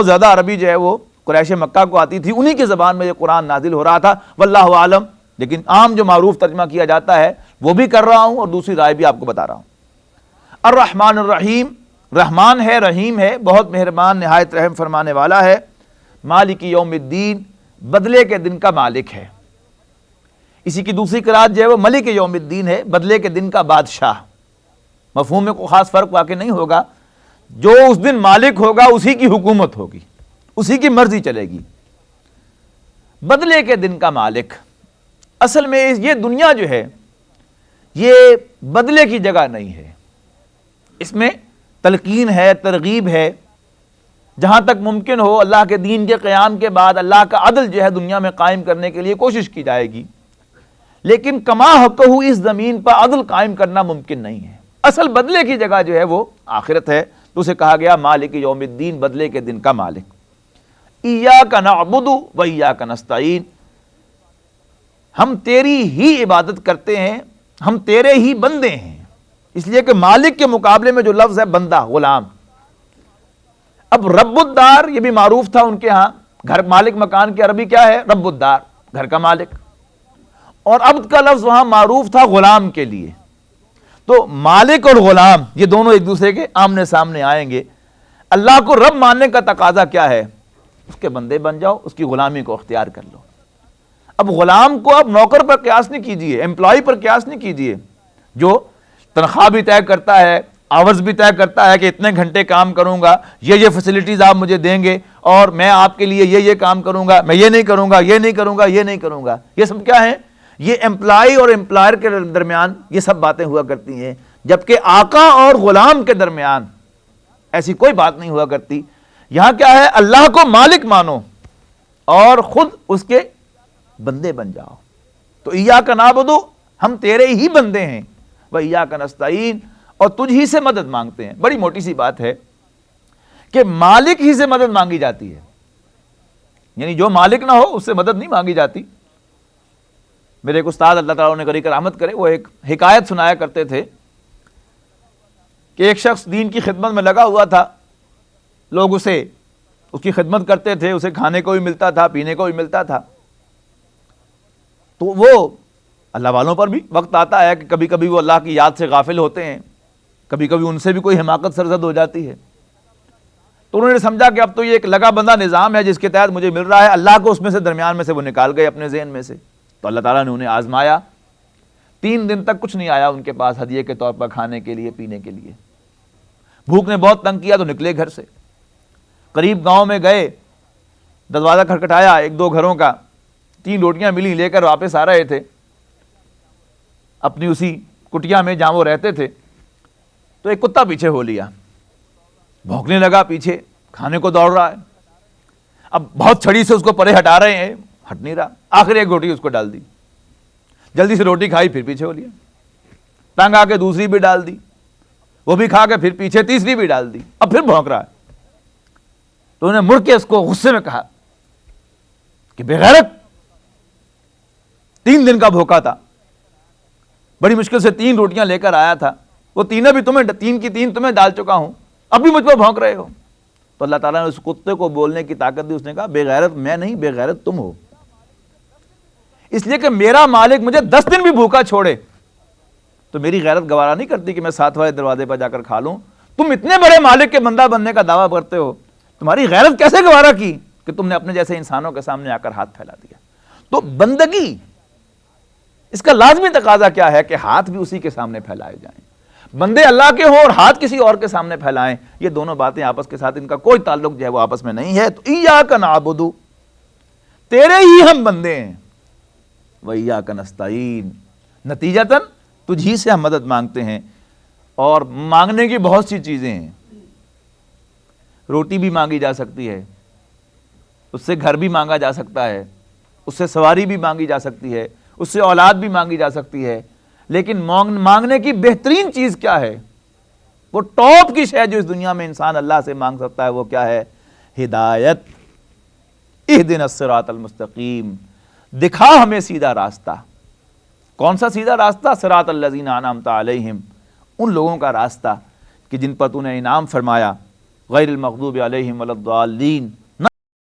زیادہ عربی جو ہے وہ قریش مکہ کو آتی تھی، انہی کی زبان میں یہ قرآن نازل ہو رہا تھا، واللہ عالم، لیکن عام جو معروف ترجمہ کیا جاتا ہے وہ بھی کر رہا ہوں اور دوسری رائے بھی آپ کو بتا رہا ہوں۔ الرحمن الرحیم، رحمان ہے، رحیم ہے، بہت مہربان، نہایت رحم فرمانے والا ہے۔ مالک یوم الدین، بدلے کے دن کا مالک ہے۔ اسی کی دوسری قرات جو ہے وہ ملک یوم الدین ہے، بدلے کے دن کا بادشاہ۔ مفہوم میں کوئی خاص فرق واقع نہیں ہوگا، جو اس دن مالک ہوگا اسی کی حکومت ہوگی، اسی کی مرضی چلے گی۔ بدلے کے دن کا مالک، اصل میں یہ دنیا جو ہے یہ بدلے کی جگہ نہیں ہے، اس میں تلقین ہے، ترغیب ہے، جہاں تک ممکن ہو اللہ کے دین کے قیام کے بعد اللہ کا عدل جو ہے دنیا میں قائم کرنے کے لیے کوشش کی جائے گی، لیکن کما حقہ اس زمین پر عدل قائم کرنا ممکن نہیں ہے۔ اصل بدلے کی جگہ جو ہے وہ آخرت ہے، تو اسے کہا گیا مالک یوم الدین، بدلے کے دن کا مالک۔ ایاک نعبد و ایاک نستعین، ہم تیری ہی عبادت کرتے ہیں، ہم تیرے ہی بندے ہیں، اس لیے کہ مالک کے مقابلے میں جو لفظ ہے بندہ، غلام۔ اب رب الدار یہ بھی معروف تھا ان کے ہاں، گھر مالک مکان کی عربی کیا ہے؟ رب الدار، گھر کا مالک، اور عبد کا لفظ وہاں معروف تھا غلام کے لیے۔ تو مالک اور غلام یہ دونوں ایک دوسرے کے آمنے سامنے آئیں گے۔ اللہ کو رب ماننے کا تقاضا کیا ہے؟ اس کے بندے بن جاؤ، اس کی غلامی کو اختیار کر لو۔ اب غلام کو اب نوکر پر قیاس نہیں کیجئے، امپلائی پر قیاس نہیں کیجئے، جو تنخواہ بھی طے کرتا ہے، آورز بھی طے کرتا ہے کہ اتنے گھنٹے کام کروں گا، یہ فیسلٹیز آپ مجھے دیں گے، اور میں آپ کے لیے یہ کام کروں گا، میں یہ نہیں کروں گا، یہ نہیں کروں گا، یہ نہیں کروں گا۔ یہ سب کیا ہے؟ یہ امپلائی اور امپلائر کے درمیان یہ سب باتیں ہوا کرتی ہیں، جبکہ آقا اور غلام کے درمیان ایسی کوئی بات نہیں ہوا کرتی۔ یہاں کیا ہے؟ اللہ کو مالک مانو اور خود اس کے بندے بن جاؤ۔ تو ایاک نعبد، ہم تیرے ہی بندے ہیں، و ایاک نستعین، اور تجھ ہی سے مدد مانگتے ہیں۔ بڑی موٹی سی بات ہے کہ مالک ہی سے مدد مانگی جاتی ہے، یعنی جو مالک نہ ہو اس سے مدد نہیں مانگی جاتی۔ میرے ایک استاد اللہ تعالیٰ نے قریب کرامت کرے، وہ ایک حکایت سنایا کرتے تھے کہ ایک شخص دین کی خدمت میں لگا ہوا تھا، لوگ اس کی خدمت کرتے تھے، اسے کھانے کو بھی ملتا تھا، پینے کو بھی ملتا تھا۔ تو وہ اللہ والوں پر بھی وقت آتا ہے کہ کبھی کبھی وہ اللہ کی یاد سے غافل ہوتے ہیں، کبھی کبھی ان سے بھی کوئی حماقت سرزد ہو جاتی ہے۔ تو انہوں نے سمجھا کہ اب تو یہ ایک لگا بندہ نظام ہے جس کے تحت مجھے مل رہا ہے، اللہ کو اس میں سے درمیان میں سے وہ نکال گئے اپنے ذہن میں سے۔ تو اللہ تعالیٰ نے انہیں آزمایا، 3 دن تک کچھ نہیں آیا ان کے پاس ہدیے کے طور پر کھانے کے لیے، پینے کے لیے۔ بھوک نے بہت تنگ کیا تو نکلے گھر سے، قریب گاؤں میں گئے، دروازہ کھٹکھٹایا 1-2 گھروں کا، 3 روٹیاں ملی، لے کر واپس آ رہے تھے اپنی اسی کٹیا میں جہاں وہ رہتے تھے، تو ایک کتا پیچھے ہو لیا، بھونکنے لگا پیچھے، کھانے کو دوڑ رہا ہے۔ اب بہت چھڑی سے اس کو پرے ہٹا رہے ہیں، ہٹ نہیں رہا، آخر ایک روٹی اس کو ڈال دی، جلدی سے روٹی کھائی، پھر پیچھے ہو لیا، تنگ آ کے دوسری بھی ڈال دی، وہ بھی کھا کے پھر پیچھے تیسری بھی ڈال دی، اب پھر بھونک رہا ہے۔ تو انہوں نے مڑ کے اس کو غصے میں کہا کہ بے غیرت، 3 دن کا بھوکا تھا، بڑی مشکل سے 3 روٹیاں لے کر آیا تھا، وہ تینوں بھی تمہیں 3 کی 3 تمہیں ڈال چکا ہوں، اب بھی مجھ پر بھونک رہے ہو۔ تو اللہ تعالیٰ نے اس کتے کو بولنے کی طاقت دی، اس نے کہا بے غیرت میں نہیں، بے غیرت تم ہو، اس لیے کہ میرا مالک مجھے 10 دن بھی بھوکا چھوڑے تو میری غیرت گوارا نہیں کرتی کہ میں 7 والے دروازے پر جا کر کھا لوں۔ تم اتنے بڑے مالک کے بندہ بننے کا دعویٰ کرتے ہو، تمہاری غیرت کیسے گوارا کی کہ تم نے اپنے جیسے انسانوں کے سامنے آ کر ہاتھ پھیلا دیا۔ تو بندگی، اس کا لازمی تقاضا کیا ہے کہ ہاتھ بھی اسی کے سامنے پھیلائے جائیں، بندے اللہ کے ہوں اور ہاتھ کسی اور کے سامنے پھیلائیں، یہ دونوں باتیں آپس کے ساتھ ان کا کوئی تعلق جو ہے وہ آپس میں نہیں ہے۔ تو ایاک نعبد، تیرے ہی ہم بندے ہیں، و ایاک نستعین، نتیجتاً تجھ ہی سے ہم مدد مانگتے ہیں۔ اور مانگنے کی بہت سی چیزیں ہیں، روٹی بھی مانگی جا سکتی ہے، اس سے گھر بھی مانگا جا سکتا ہے، اس سے سواری بھی مانگی جا سکتی ہے، اس سے اولاد بھی مانگی جا سکتی ہے، لیکن مانگنے کی بہترین چیز کیا ہے؟ وہ ٹاپ کی شے جو اس دنیا میں انسان اللہ سے مانگ سکتا ہے، وہ کیا ہے؟ ہدایت۔ اہدنا الصراط المستقیم، دکھا ہمیں سیدھا راستہ۔ کون سا سیدھا راستہ؟ صراط الذین انعمت علیہم، ان لوگوں کا راستہ کہ جن پر تو نے انعام فرمایا، غیر المغضوب علیہم ولا الضالین